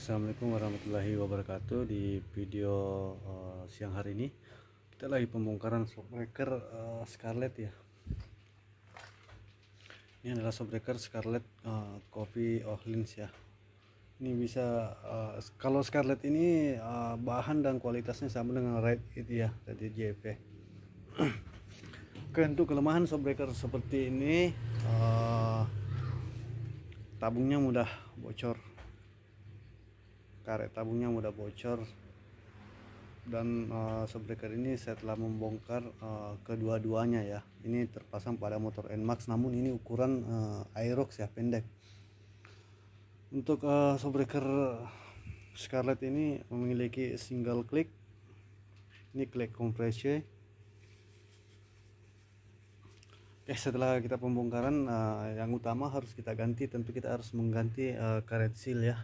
Assalamualaikum warahmatullahi wabarakatuh. Di video siang hari ini kita lagi pembongkaran shockbreaker Scarlett ya. Ini adalah shockbreaker Scarlett Coffee Ohlins ya. Ini bisa kalau Scarlett ini bahan dan kualitasnya sama dengan Red It ya, Red It JP. Untuk kelemahan shockbreaker seperti ini, tabungnya mudah bocor, karet tabungnya mudah bocor. Dan shockbreaker ini saya telah membongkar kedua-duanya ya. Ini terpasang pada motor NMAX, namun ini ukuran Aerox ya, pendek. Untuk shockbreaker Scarlett ini memiliki single click. Ini click kompresi. Oke, setelah kita pembongkaran, yang utama harus kita ganti, tentu kita harus mengganti karet seal ya.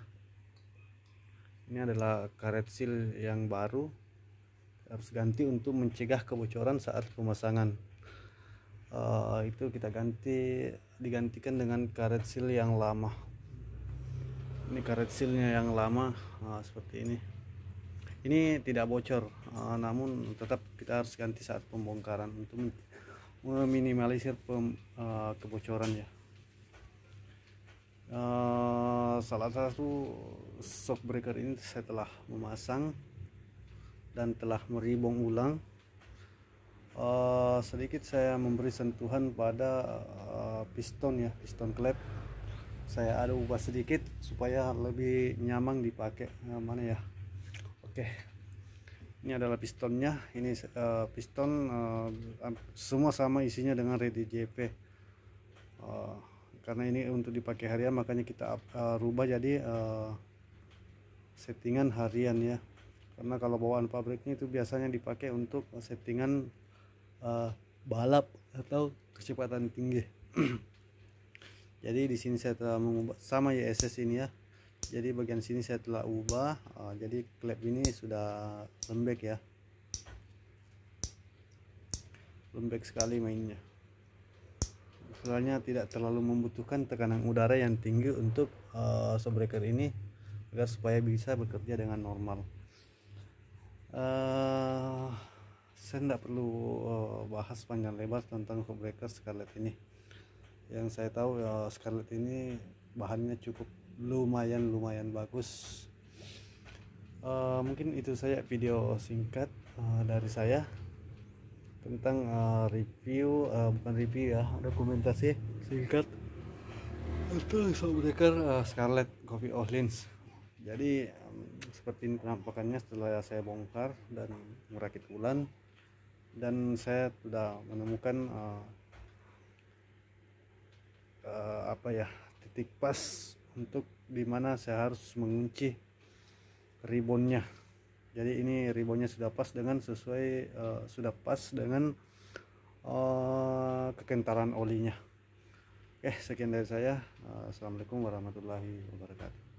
Ini adalah karet seal yang baru, harus ganti untuk mencegah kebocoran saat pemasangan. Itu kita digantikan dengan karet seal yang lama. Ini karet sealnya yang lama, seperti ini. Ini tidak bocor, namun tetap kita harus ganti saat pembongkaran untuk meminimalisir kebocoran ya. Salah satu shockbreaker ini saya telah memasang dan telah meribong ulang. Sedikit saya memberi sentuhan pada piston ya, piston klep. Saya ada ubah sedikit supaya lebih nyaman dipakai. Mana ya? Oke, ini adalah pistonnya. Ini piston semua sama isinya dengan Red It JP. Karena ini untuk dipakai harian, makanya kita rubah jadi settingan harian ya. Karena kalau bawaan pabriknya itu biasanya dipakai untuk settingan balap atau kecepatan tinggi. Jadi di sini saya telah mengubah sama YSS ini ya. Jadi bagian sini saya telah ubah, jadi klep ini sudah lembek ya, lembek sekali mainnya. Soalnya tidak terlalu membutuhkan tekanan udara yang tinggi untuk shockbreaker ini, agar supaya bisa bekerja dengan normal. Saya tidak perlu bahas panjang lebar tentang shockbreaker Scarlett ini. Yang saya tahu Scarlett ini bahannya cukup lumayan bagus. Mungkin itu saja video singkat dari saya tentang bukan review ya, dokumentasi singkat untuk shockbreaker Scarlett Coffee Ohlins. Jadi seperti ini penampakannya setelah saya bongkar dan merakit ulang, dan saya sudah menemukan titik pas untuk dimana saya harus mengunci ribonnya. Jadi ini ribonnya sudah pas dengan kekentalan olinya. Oke, sekian dari saya. Assalamualaikum warahmatullahi wabarakatuh.